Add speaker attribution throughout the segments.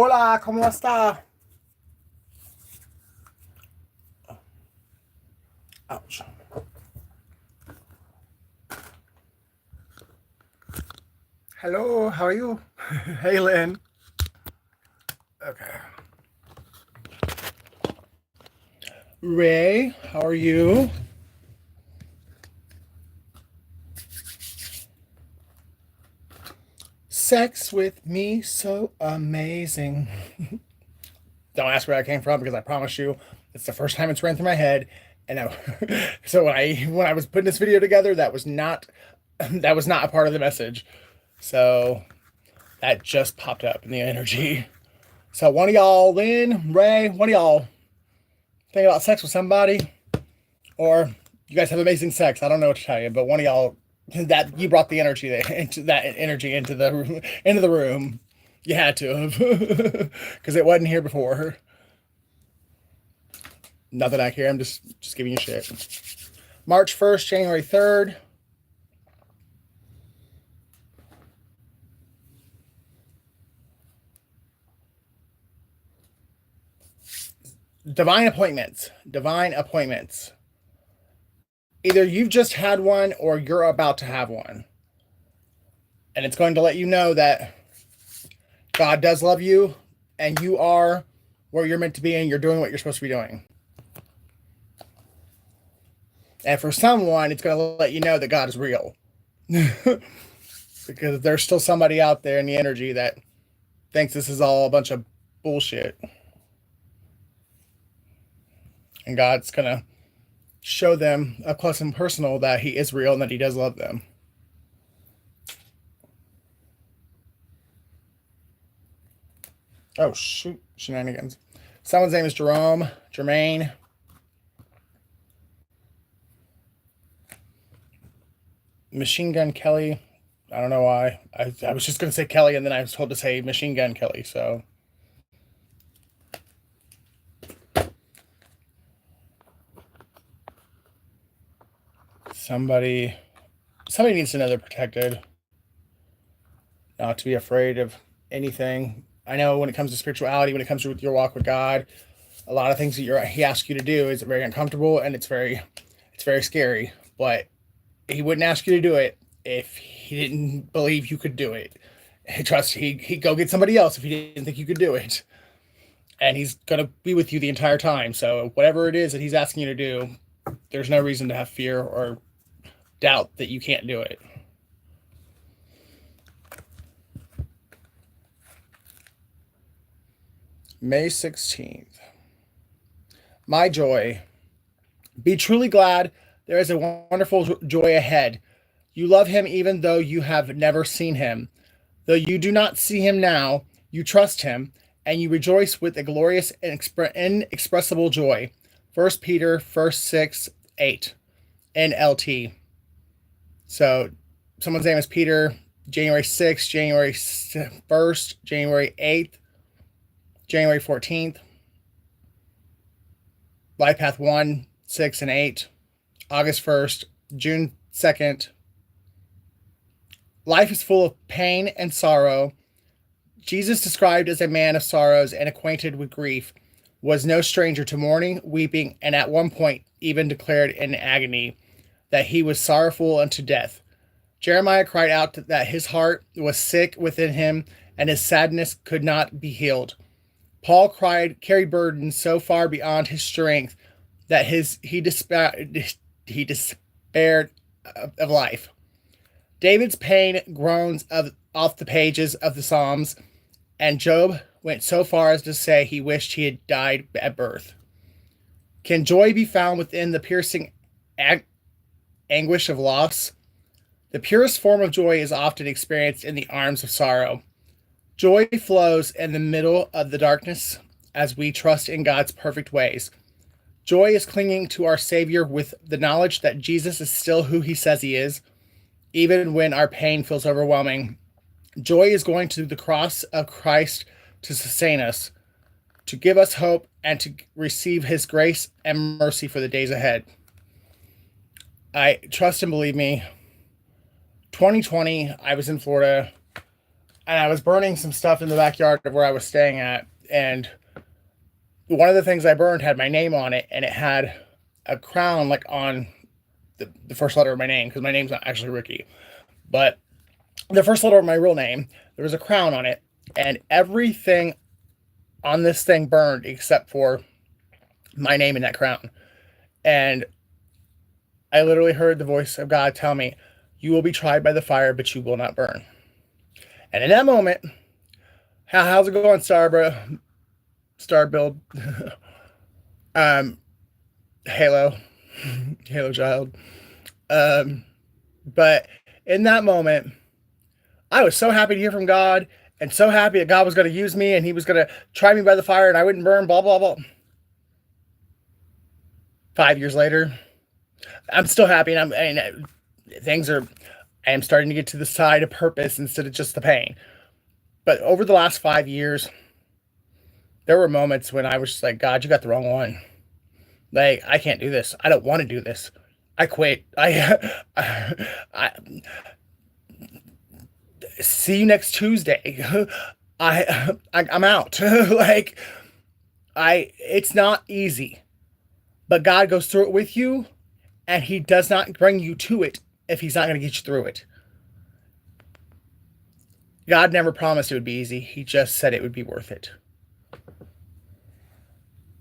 Speaker 1: Hola, ¿cómo está? Ouch. Hello, how are you? Hey, Lynn. Okay. Ray, how are you? Sex with me, so amazing. Don't ask where that came from because I promise you, it's the first time it's ran through my head. And so when I was putting this video together, that was not a part of the message. So that just popped up in the energy. So one of y'all, Lynn, Ray, one of y'all think about sex with somebody, or you guys have amazing sex. I don't know what to tell you, but one of y'all that you brought the energy into the room. You had to have because it wasn't here before. Nothing I care. I'm just giving you shit. March 1st, January 3rd. Divine appointments. Divine appointments. Either you've just had one or you're about to have one. And it's going to let you know that God does love you and you are where you're meant to be and you're doing what you're supposed to be doing. And for someone, it's going to let you know that God is real. Because there's still somebody out there in the energy that thinks this is all a bunch of bullshit. And God's going to show them up close and personal that he is real and that he does love them. Oh, shoot. Shenanigans. Someone's name is Jermaine. Machine Gun Kelly. I don't know why. I was just going to say Kelly, and then I was told to say Machine Gun Kelly, so. Somebody needs to know they're protected. Not to be afraid of anything. I know when it comes to spirituality, when it comes to your walk with God, a lot of things that he asks you to do is very uncomfortable and it's very scary. But he wouldn't ask you to do it if he didn't believe you could do it. Trust he'd go get somebody else if he didn't think you could do it. And he's gonna be with you the entire time. So whatever it is that he's asking you to do, there's no reason to have fear or doubt that you can't do it. May 16th. My joy. Be truly glad. There is a wonderful joy ahead. You love him even though you have never seen him. Though you do not see him now, you trust him, and you rejoice with a glorious and inexpressible joy. 1 Peter 6:8 NLT. So someone's name is Peter. January 6th, January 1st, January 8th, January 14th. Life Path 1, 6, and 8. August 1st, June 2nd. Life is full of pain and sorrow. Jesus, described as a man of sorrows and acquainted with grief, was no stranger to mourning, weeping, and at one point even declared in agony that he was sorrowful unto death. Jeremiah cried out that his heart was sick within him and his sadness could not be healed. Paul carried burdens so far beyond his strength that he despaired of life. David's pain groans off the pages of the Psalms, and Job went so far as to say he wished he had died at birth. Can joy be found within the piercing anguish of loss? The purest form of joy is often experienced in the arms of sorrow. Joy flows in the middle of the darkness as we trust in God's perfect ways. Joy is clinging to our Savior with the knowledge that Jesus is still who he says he is, even when our pain feels overwhelming. Joy is going to the cross of Christ to sustain us, to give us hope, and to receive his grace and mercy for the days ahead. I trust and believe me. 2020, I was in Florida. and I was burning some stuff in the backyard of where I was staying at, and one of the things I burned had my name on it, and it had a crown like on the first letter of my name, because my name's not actually Ricky, but the first letter of my real name, there was a crown on it, and everything on this thing burned except for my name in that crown. And I literally heard the voice of God tell me, you will be tried by the fire, but you will not burn. And in that moment, how's it going, Star build? Halo child. But in that moment, I was so happy to hear from God, and so happy that God was going to use me, and he was going to try me by the fire, and I wouldn't burn, blah, blah, blah. 5 years later, I'm still happy, and I am starting to get to the side of purpose instead of just the pain. But over the last 5 years, there were moments when I was just like, God, you got the wrong one. Like, I can't do this. I don't want to do this. I quit. I see you next Tuesday. I'm out. Like, it's not easy, but God goes through it with you, and he does not bring you to it if he's not going to get you through it. God never promised it would be easy. He just said it would be worth it.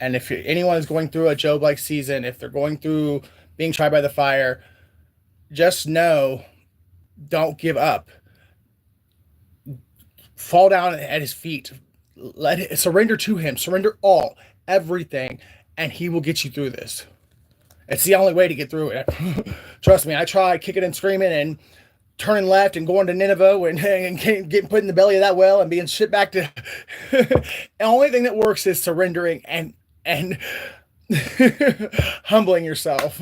Speaker 1: And if anyone is going through a Job-like season, if they're going through being tried by the fire, just know, don't give up. Fall down at his feet. Surrender to him. Surrender all, everything, and he will get you through this. It's the only way to get through it. Trust me, I tried kicking and screaming and turning left and going to Nineveh and getting put in the belly of that well and being shipped back to... The only thing that works is surrendering and humbling yourself.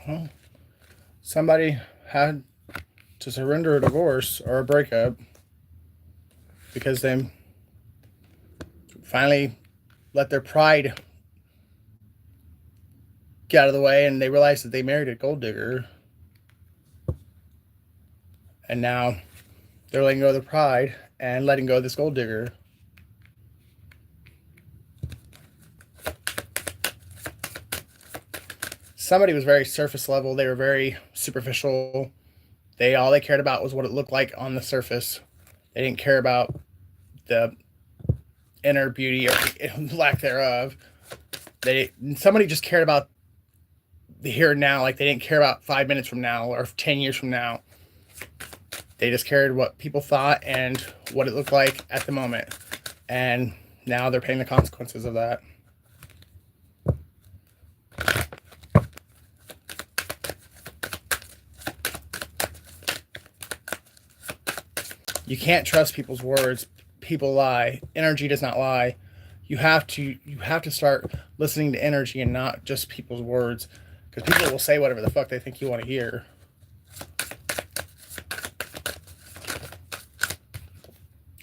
Speaker 1: Well, somebody had to surrender a divorce or a breakup because they finally let their pride get out of the way, and they realized that they married a gold digger. And now they're letting go of their pride and letting go of this gold digger. Somebody was very surface level. They were very superficial. All they cared about was what it looked like on the surface. They didn't care about the inner beauty or lack thereof. Somebody just cared about the here and now. Like, they didn't care about 5 minutes from now or 10 years from now. They just cared what people thought and what it looked like at the moment. And now they're paying the consequences of that. You can't trust people's words. People lie. Energy does not lie. You have to start listening to energy and not just people's words, because people will say whatever the fuck they think you want to hear.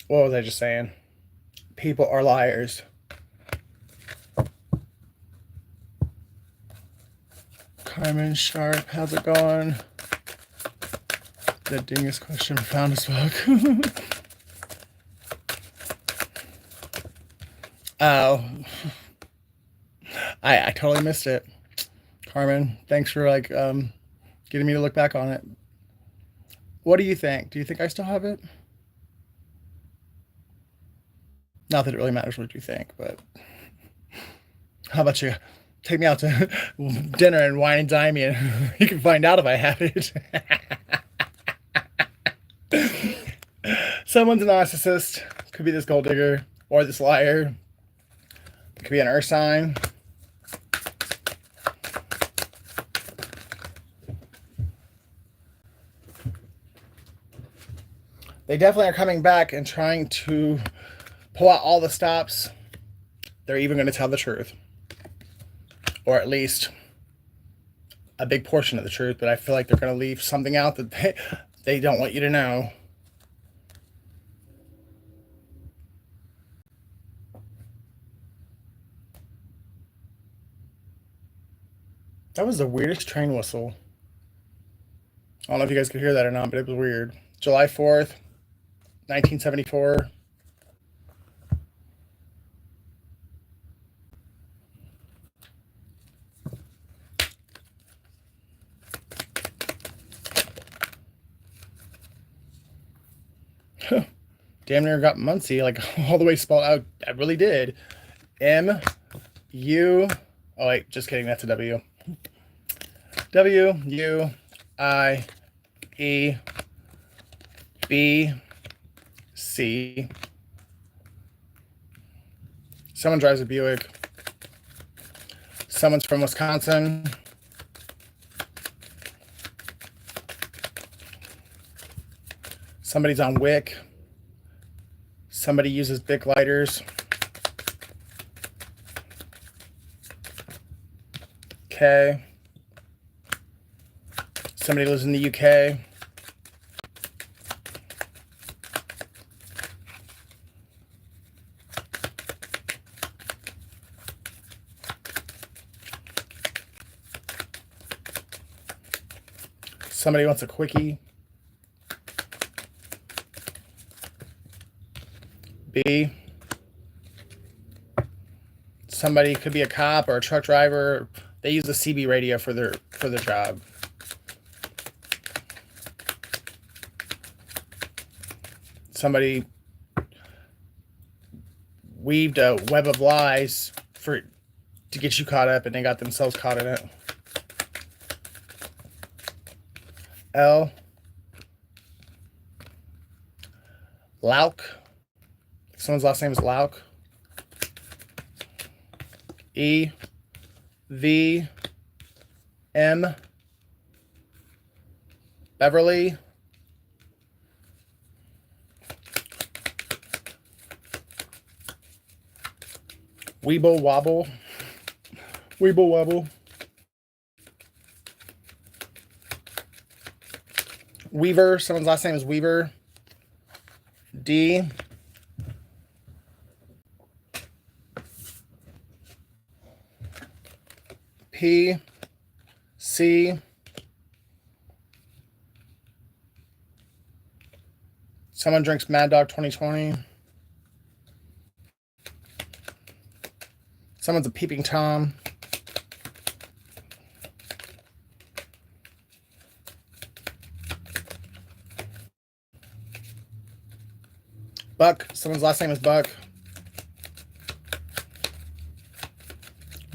Speaker 1: What was I just saying? People are liars. Carmen Sharp, how's it going? That dingus question profound as fuck. Oh. I totally missed it. Carmen, thanks for getting me to look back on it. What do you think? Do you think I still have it? Not that it really matters what you think, but how about you take me out to dinner and wine and dine me, and you can find out if I have it. Someone's a narcissist. Could be this gold digger or this liar. It could be an earth sign. They definitely are coming back and trying to pull out all the stops. They're even going to tell the truth. Or at least a big portion of the truth, but I feel like they're going to leave something out that they don't want you to know. That was the weirdest train whistle. I don't know if you guys could hear that or not, but it was weird. July 4th, 1974. Damn near got Muncie, like all the way spelled out. I really did. M U. Oh wait, just kidding. That's a W. W U I E B C. Someone drives a Buick. Someone's from Wisconsin. Somebody's on Wick. Somebody uses Bic lighters. Okay. Somebody lives in the UK. Somebody wants a quickie. B. Somebody could be a cop or a truck driver. They use the CB radio for their job. Somebody weaved a web of lies to get you caught up, and they got themselves caught in it. L. Lauk. Someone's last name is Lauk. E. V. M. Beverly. Weeble Wobble. Weeble Wobble. Weaver. Someone's last name is Weaver. D. P. C. Someone drinks Mad Dog 2020. Someone's a peeping Tom. Buck. Someone's last name is Buck.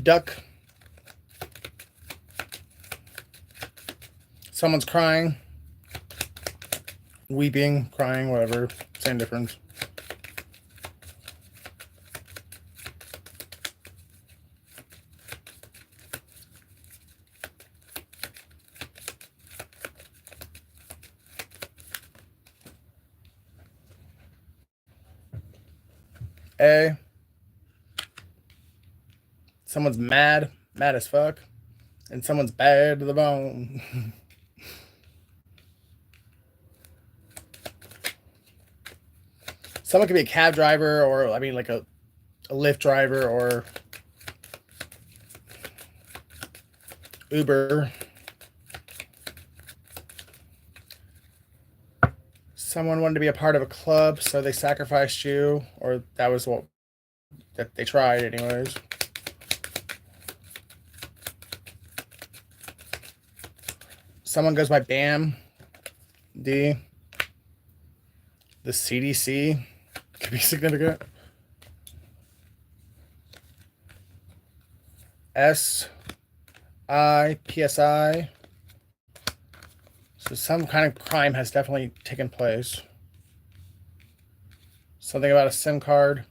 Speaker 1: Duck. Someone's crying. Weeping, crying, whatever. Same difference. A. Someone's mad as fuck. And someone's bad to the bone. Someone could be a cab driver, or, I mean, like a Lyft driver, or Uber. Someone wanted to be a part of a club, so they sacrificed you, or that was what that they tried anyways. Someone goes by BAM. D. The CDC could be significant. S. I. PSI. So some kind of crime has definitely taken place. Something about a SIM card.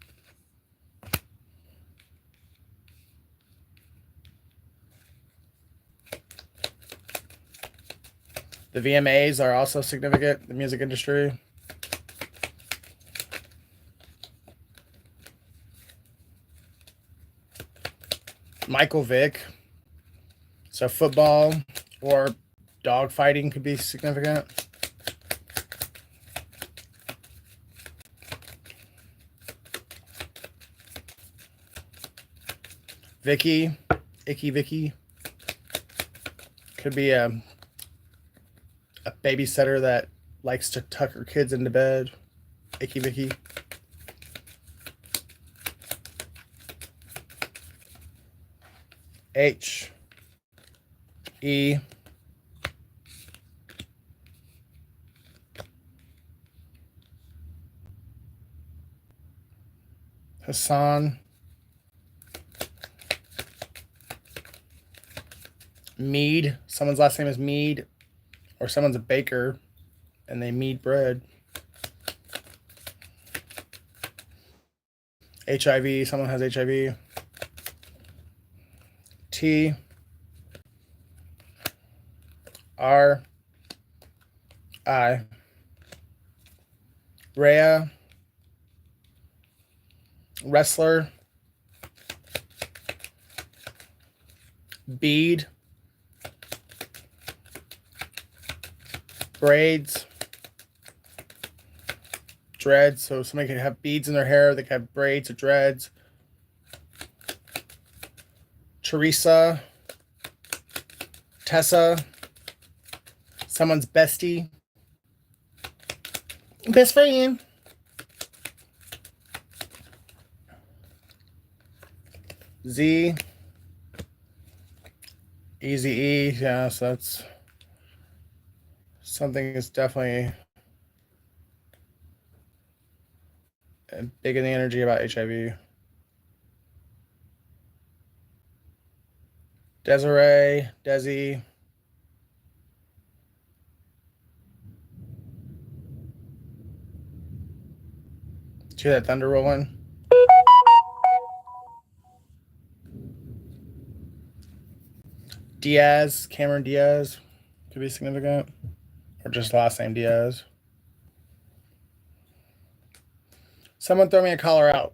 Speaker 1: The VMAs are also significant in the music industry. Michael Vick. So football or dog fighting could be significant. Vicky. Icky Vicky. Could be a babysitter that likes to tuck her kids into bed. Icky Vicky. H E Hassan. Mead. Someone's last name is Mead. Or someone's a baker and they knead bread. HIV. Someone has HIV. T. R. I. Rhea. Wrestler. Bead. Braids. Dreads. So somebody could have beads in their hair. They could have braids or dreads. Teresa. Tessa. Someone's bestie. Best friend. Z. Easy E. Yeah, so that's something that's definitely big in the energy about HIV. Desiree, Desi. See that thunder rolling? Diaz, Cameron Diaz. Could be significant. Or just last name Diaz. Someone throw me a caller out.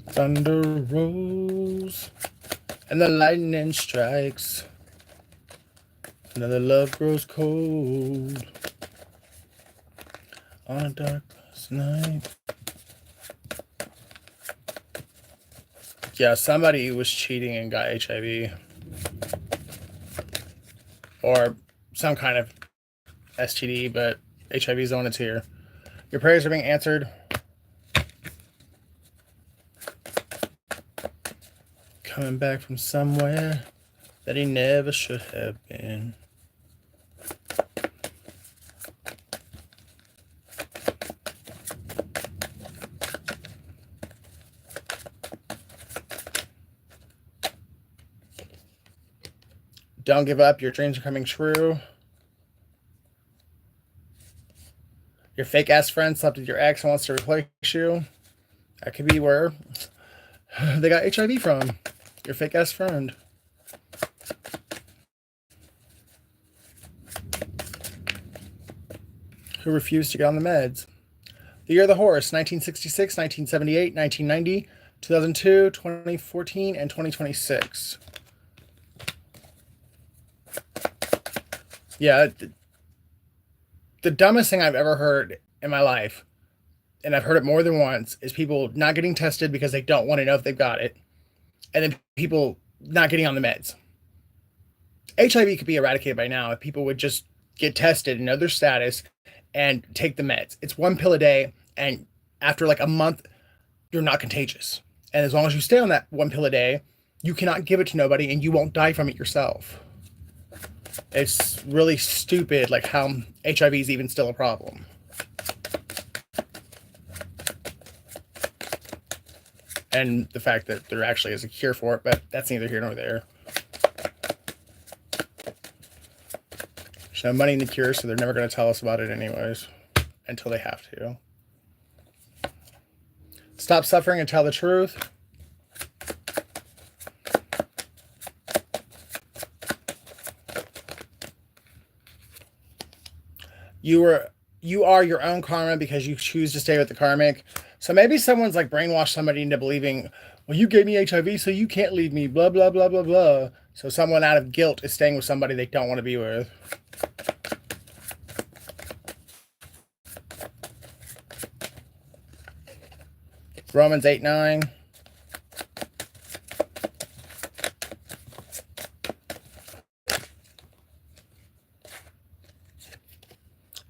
Speaker 1: Thunder rolls and the lightning strikes. Another love grows cold on a darkest night. Yeah, somebody was cheating and got HIV. Or some kind of STD, but HIV is the one that's here. Your prayers are being answered. Coming back from somewhere that he never should have been. Don't give up. Your dreams are coming true. Your fake ass friend slept with your ex and wants to replace you. That could be where they got HIV from. Your fake ass friend. Who refused to get on the meds. The Year of the Horse, 1966, 1978, 1990, 2002, 2014, and 2026. Yeah, the dumbest thing I've ever heard in my life, and I've heard it more than once, is people not getting tested because they don't want to know if they've got it. And then people not getting on the meds. HIV could be eradicated by now if people would just get tested and know their status and take the meds. It's one pill a day, and after like a month, you're not contagious. And as long as you stay on that one pill a day, you cannot give it to nobody and you won't die from it yourself. It's really stupid, like how HIV is even still a problem. And the fact that there actually is a cure for it, but that's neither here nor there. There's no money in the cure, so they're never going to tell us about it anyways, until they have to. Stop suffering and tell the truth. You were you are your own karma because you choose to stay with the karmic. So maybe someone's like brainwashed somebody into believing, well, you gave me HIV, so you can't leave me, blah, blah, blah, blah, blah. So someone out of guilt is staying with somebody they don't want to be with. Romans 8:9.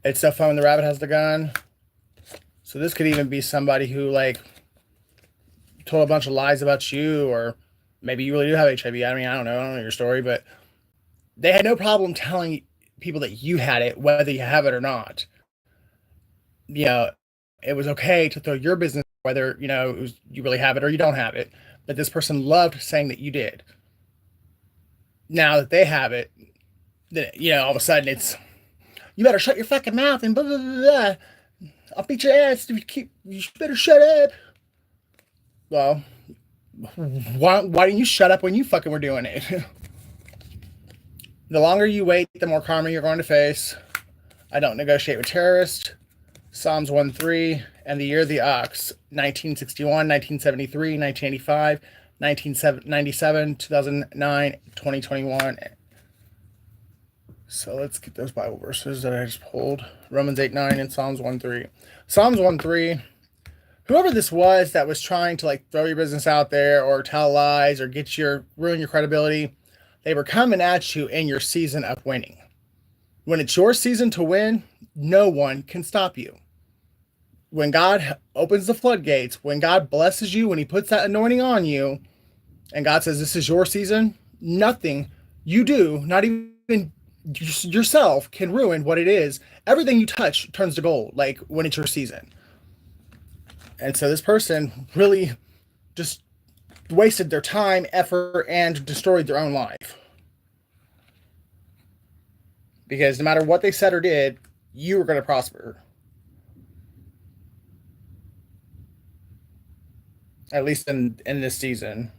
Speaker 1: It's so fun when the rabbit has the gun. So this could even be somebody who like told a bunch of lies about you, or maybe you really do have HIV. I mean, I don't know your story, but they had no problem telling people that you had it, whether you have it or not. You know, it was okay to throw your business, whether, you know, it was, you really have it or you don't have it. But this person loved saying that you did. Now that they have it, then, you know, all of a sudden it's, you better shut your fucking mouth and blah, blah, blah, blah. I'll beat your ass if you keep, you better shut up. Well, why didn't you shut up when you fucking were doing it? The longer you wait, the more karma you're going to face. I don't negotiate with terrorists. Psalms 1:3, and the year of the ox, 1961, 1973, 1985, 1997, 2009, 2021. So let's get those Bible verses that I just pulled. Romans 8:9 and Psalms 1:3. Psalms 1:3. Whoever this was that was trying to like throw your business out there or tell lies or ruin your credibility, they were coming at you in your season of winning. When it's your season to win, no one can stop you. When God opens the floodgates, when God blesses you, when he puts that anointing on you, and God says, this is your season, nothing you do, not even yourself, can ruin what it is. Everything you touch turns to gold, like when it's your season. And so this person really just wasted their time, effort, and destroyed their own life. Because no matter what they said or did, you were going to prosper. At least in this season.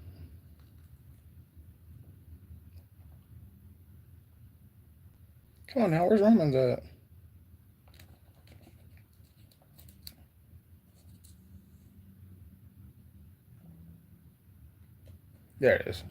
Speaker 1: Come on now, where's Romans at? There it is.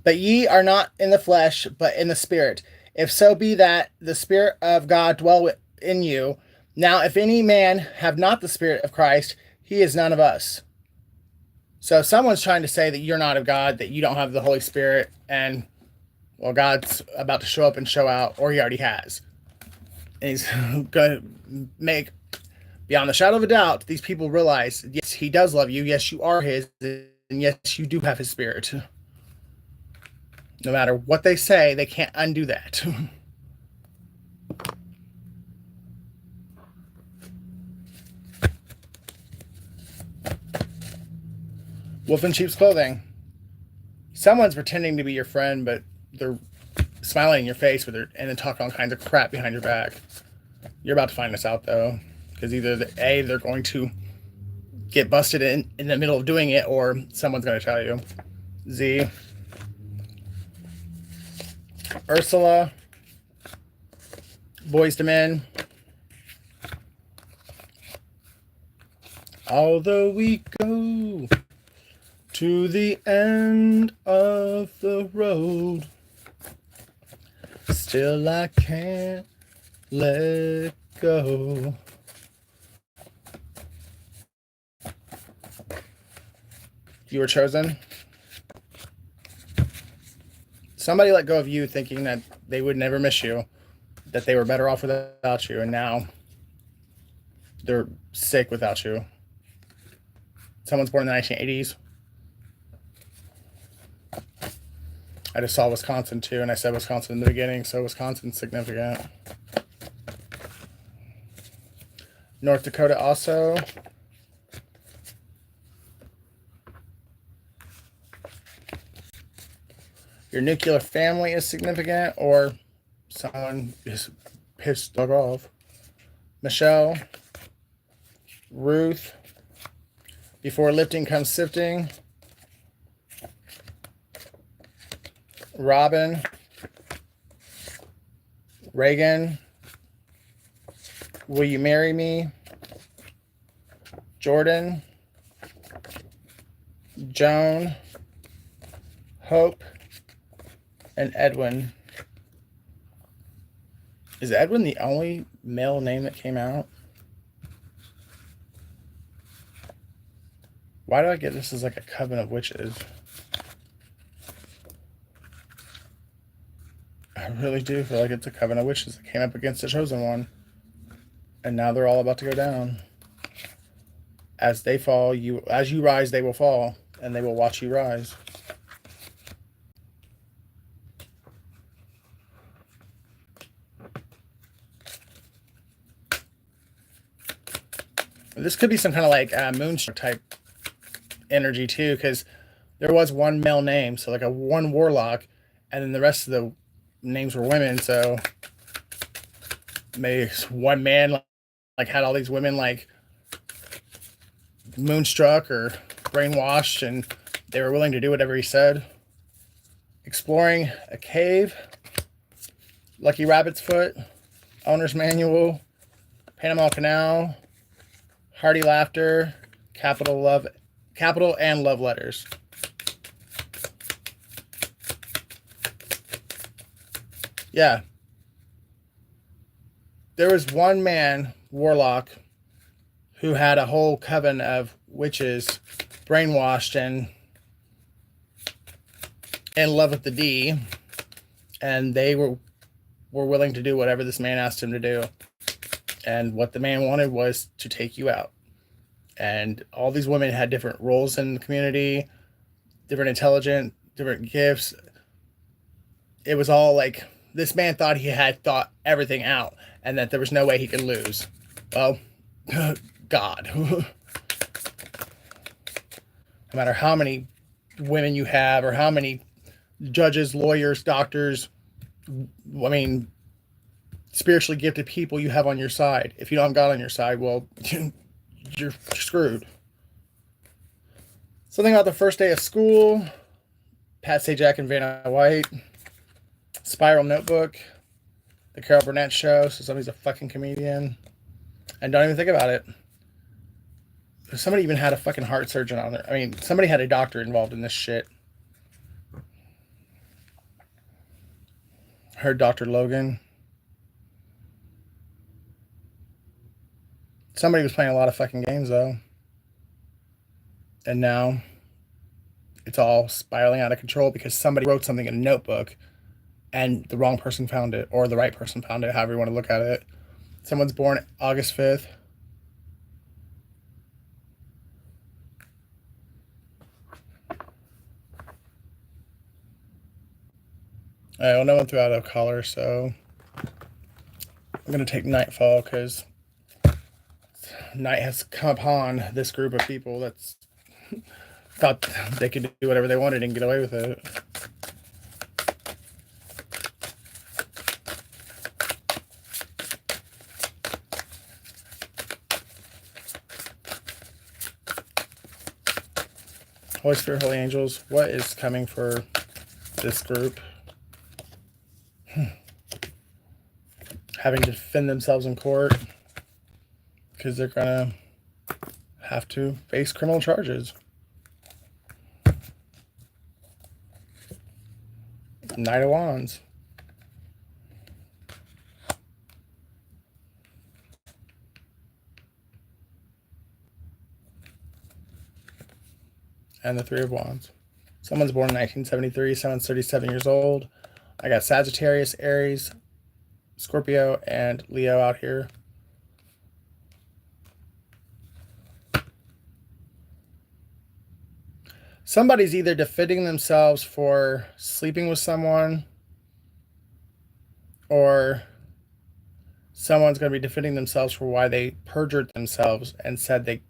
Speaker 1: But ye are not in the flesh, but in the spirit. If so be that the Spirit of God dwell in you. Now, if any man have not the Spirit of Christ, he is none of us. So if someone's trying to say that you're not of God, that you don't have the Holy Spirit, and, well, God's about to show up and show out, or he already has. And he's going to make, beyond the shadow of a doubt, these people realize, yes, he does love you. Yes, you are his. And yes, you do have his Spirit. No matter what they say, they can't undo that. Wolf in sheep's clothing. Someone's pretending to be your friend, but they're smiling in your face with their, and then talking all kinds of crap behind your back. You're about to find this out, though, because either they're going to get busted in the middle of doing it, or someone's going to tell you. Z. Ursula. Boys to Men. Although we go to the end of the road, still I can't let go. You were chosen. Somebody let go of you thinking that they would never miss you, that they were better off without you, and now they're sick without you. Someone's born in the 1980s. I just saw Wisconsin too, and I said Wisconsin in the beginning, so Wisconsin's significant. North Dakota also. your nuclear family is significant, or someone is pissed dog off. Michelle, Ruth, before lifting comes sifting. Robin, Reagan, will you marry me? Jordan, Joan, Hope, and Edwin. Is Edwin the only male name that came out? Why do I get this as like a coven of witches? I really do feel like it's a coven of witches that came up against the chosen one. And now they're all about to go down. As they fall, as you rise, they will fall, and they will watch you rise. This could be some kind of like moonstruck type energy too, because there was one male name, so like a one warlock, and then the rest of the names were women. So maybe one man like had all these women like moonstruck or brainwashed, and they were willing to do whatever he said. Exploring a cave, Lucky Rabbit's Foot, Owner's Manual, Panama Canal, Hearty Laughter, capital and love letters. Yeah. There was one man, warlock, who had a whole coven of witches brainwashed and in love with the D, and they were willing to do whatever this man asked him to do. And what the man wanted was to take you out. And all these women had different roles in the community, different intelligence, different gifts. It was all like, this man thought he had thought everything out and that there was no way he could lose. Well, God. No matter how many women you have or how many judges, lawyers, doctors, I mean, spiritually gifted people you have on your side. If you don't have God on your side, well, you're screwed. Something about the first day of school. Pat Sajak and Vanna White. Spiral Notebook. The Carol Burnett Show. So somebody's a fucking comedian. And don't even think about it. Somebody even had a fucking heart surgeon on there. I mean, somebody had a doctor involved in this shit. Heard Dr. Logan. Somebody was playing a lot of fucking games, though. And now it's all spiraling out of control because somebody wrote something in a notebook and the wrong person found it, or the right person found it, however you want to look at it. Someone's born August 5th. Well, no one threw out a color, so I'm going to take Nightfall because night has come upon this group of people that's thought they could do whatever they wanted and get away with it. Holy Spirit, Holy Angels, what is coming for this group? Having to defend themselves in court because they're gonna have to face criminal charges. Knight of Wands. And the Three of Wands. Someone's born in 1973, someone's 37 years old. I got Sagittarius, Aries, Scorpio, and Leo out here. Somebody's either defending themselves for sleeping with someone, or someone's going to be defending themselves for why they perjured themselves and said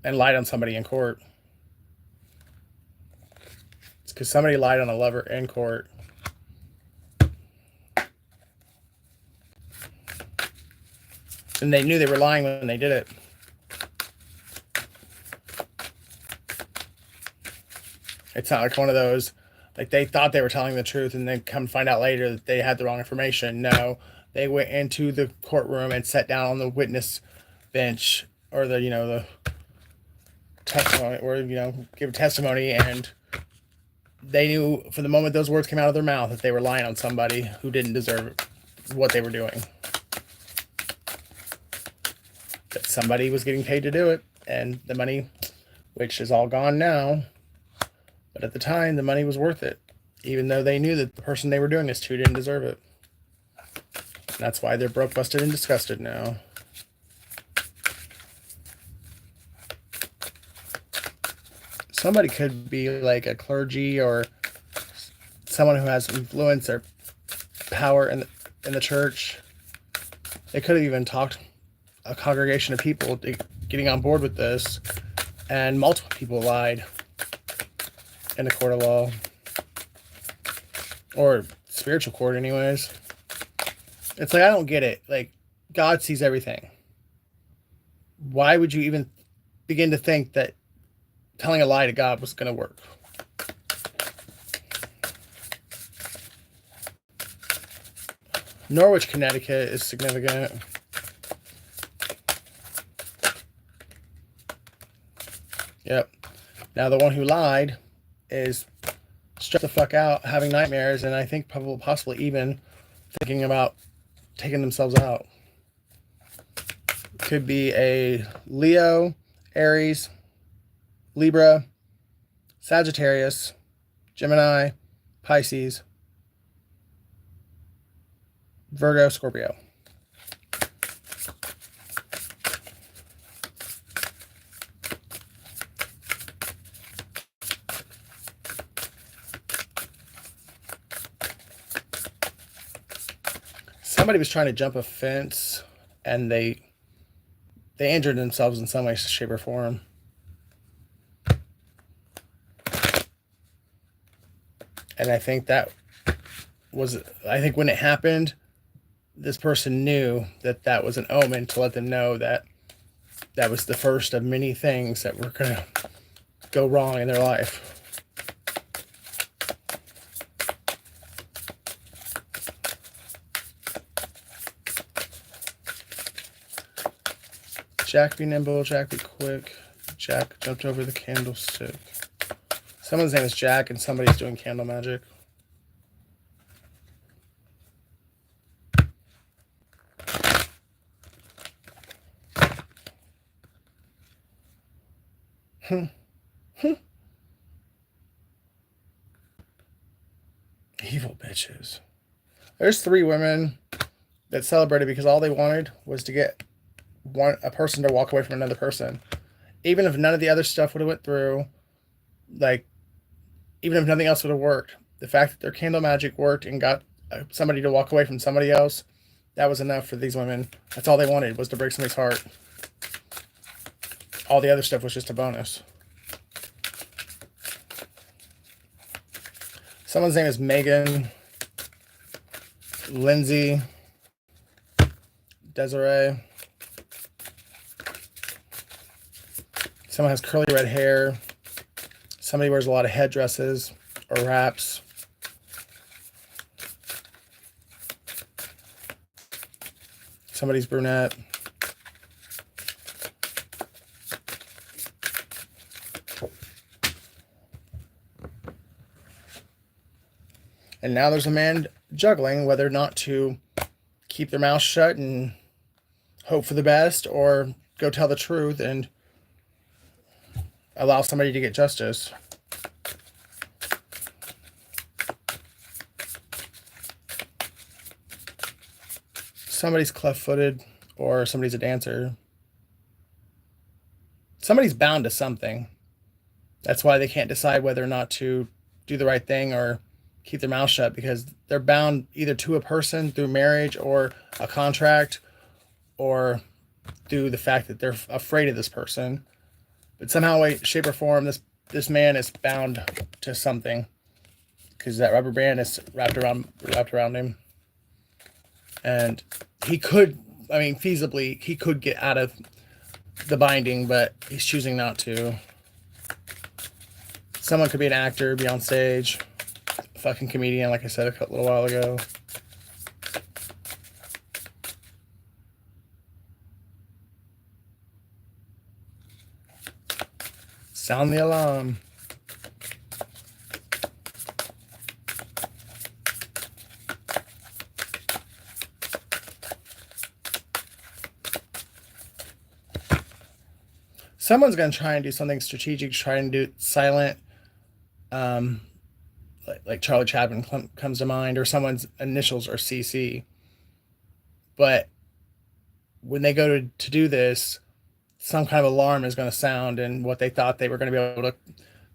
Speaker 1: and lied on somebody in court. It's because somebody lied on a lover in court. And they knew they were lying when they did it. It's not like one of those, like they thought they were telling the truth and then come find out later that they had the wrong information. No, they went into the courtroom and sat down on the witness bench or the testimony, or give testimony, and they knew from the moment those words came out of their mouth that they were lying on somebody who didn't deserve what they were doing. That somebody was getting paid to do it, and the money, which is all gone now, but at the time the money was worth it, even though they knew that the person they were doing this to didn't deserve it. And that's why they're broke, busted, and disgusted now. Somebody could be like a clergy or someone who has influence or power in the church. They could have even talked a congregation of people getting on board with this, and multiple people lied in the court of law, or spiritual court anyways. It's like, I don't get it. Like, God sees everything. Why would you even begin to think that telling a lie to God was going to work? Norwich, Connecticut is significant. Yep. Now the one who lied is stressed the fuck out, having nightmares, and I think possibly even thinking about taking themselves out. Could be a Leo, Aries, Libra, Sagittarius, Gemini, Pisces, Virgo, Scorpio. Somebody was trying to jump a fence and they injured themselves in some way, shape, or form. And I think when it happened, this person knew that was an omen to let them know that was the first of many things that were going to go wrong in their life. Jack be nimble, Jack be quick. Jack jumped over the candlestick. Someone's name is Jack and somebody's doing candle magic. Evil bitches. There's 3 women that celebrated because all they wanted was to get a person to walk away from another person. Even if none of the other stuff would have went through, like, even if nothing else would have worked, the fact that their candle magic worked and got somebody to walk away from somebody else, that was enough for these women. That's all they wanted, was to break somebody's heart. All the other stuff was just a bonus. Someone's name is Megan, Lindsay, Desiree. Someone has curly red hair. Somebody wears a lot of headdresses or wraps. Somebody's brunette. And now there's a man juggling whether or not to keep their mouth shut and hope for the best, or go tell the truth and allow somebody to get justice. Somebody's cleft-footed, or somebody's a dancer. Somebody's bound to something. That's why they can't decide whether or not to do the right thing or keep their mouth shut, because they're bound either to a person through marriage or a contract, or through the fact that they're afraid of this person. But somehow, way, shape, or form, this man is bound to something. because that rubber band is wrapped around him, and he could, I mean, feasibly, he could get out of the binding, but he's choosing not to. Someone could be an actor, be on stage, a fucking comedian, like I said a little while ago. Sound the alarm. Someone's going to try and do something strategic, try and do it silent, like Charlie Chaplin comes to mind, or someone's initials are CC. But when they go to do this, some kind of alarm is going to sound, and what they thought they were going to be able to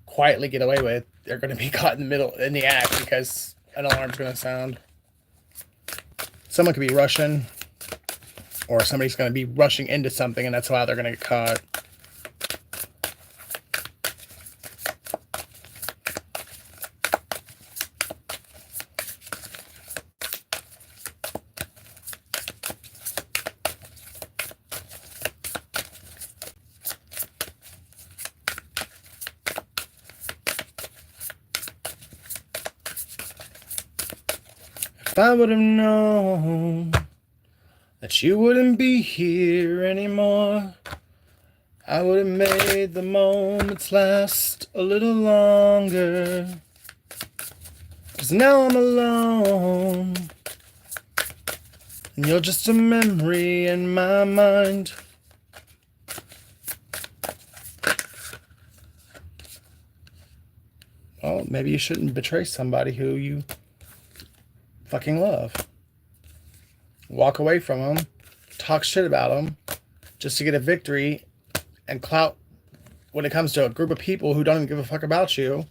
Speaker 1: quietly get away with, they're going to be caught in the middle, in the act, because an alarm's going to sound. Someone could be Russian, or somebody's going to be rushing into something, and that's why they're going to get caught. If I would have known that you wouldn't be here anymore, I would have made the moments last a little longer. 'Cause now I'm alone, and you're just a memory in my mind. Well, maybe you shouldn't betray somebody who you fucking love. Walk away from them, talk shit about them, just to get a victory and clout when it comes to a group of people who don't even give a fuck about you,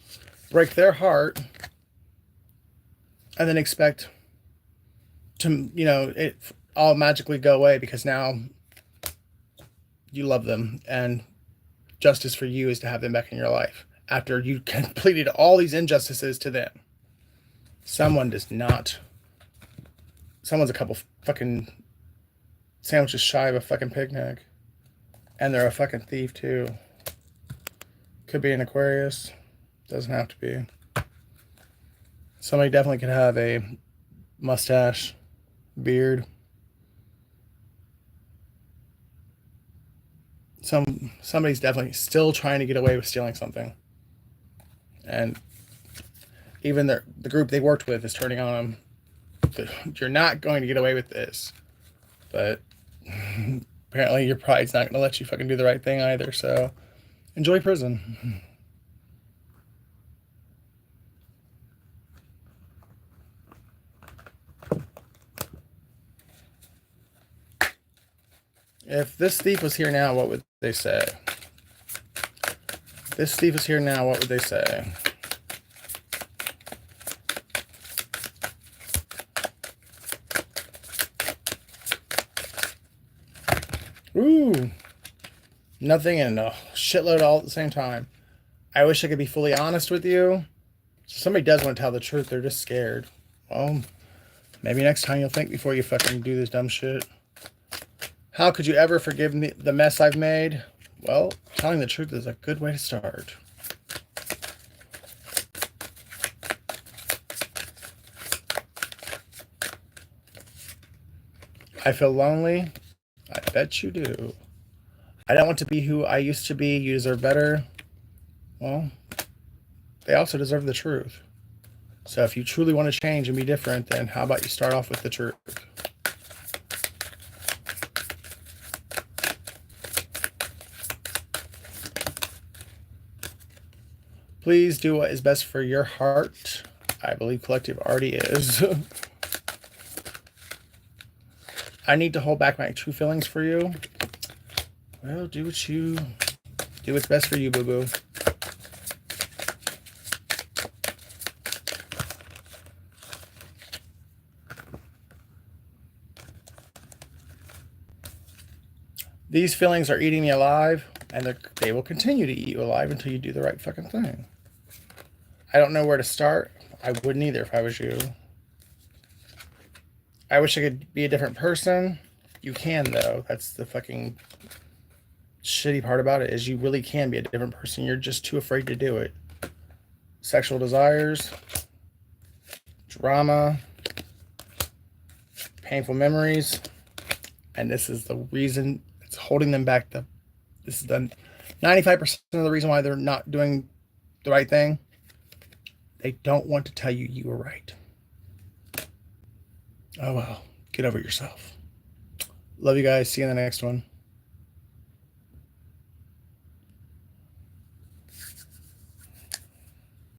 Speaker 1: break their heart, and then expect to, you know, it all magically go away because now you love them, and justice for you is to have them back in your life after you completed all these injustices to them. Someone does not. Someone's a couple fucking sandwiches shy of a fucking picnic. And they're a fucking thief too. Could be an Aquarius. Doesn't have to be. Somebody definitely could have a mustache, beard. Somebody's definitely still trying to get away with stealing something. And even the group they worked with is turning on them. You're not going to get away with this. But apparently your pride's not going to let you fucking do the right thing either. So enjoy prison. If this thief was here now, what would they say? If this thief is here now, what would they say? Ooh. Nothing and a shitload all at the same time. I wish I could be fully honest with you. Somebody does want to tell the truth. They're just scared. Well, maybe next time you'll think before you fucking do this dumb shit. How could you ever forgive me the mess I've made? Well, telling the truth is a good way to start. I feel lonely. I bet you do. I don't want to be who I used to be. You deserve better. Well, they also deserve the truth. So if you truly want to change and be different, then how about you start off with the truth? Please do what is best for your heart. I believe collective already is. I need to hold back my true feelings for you. Well, do what's best for you, boo-boo. These feelings are eating you alive, and they will continue to eat you alive until you do the right fucking thing. I don't know where to start. I wouldn't either if I was you. I wish I could be a different person. You can, though. That's the fucking shitty part about it, is you really can be a different person. You're just too afraid to do it. Sexual desires, drama, painful memories, and this is the reason it's holding them back. This is the 95% of the reason why they're not doing the right thing. They don't want to tell you you were right. Oh well, get over yourself. Love you guys. See you in the next one.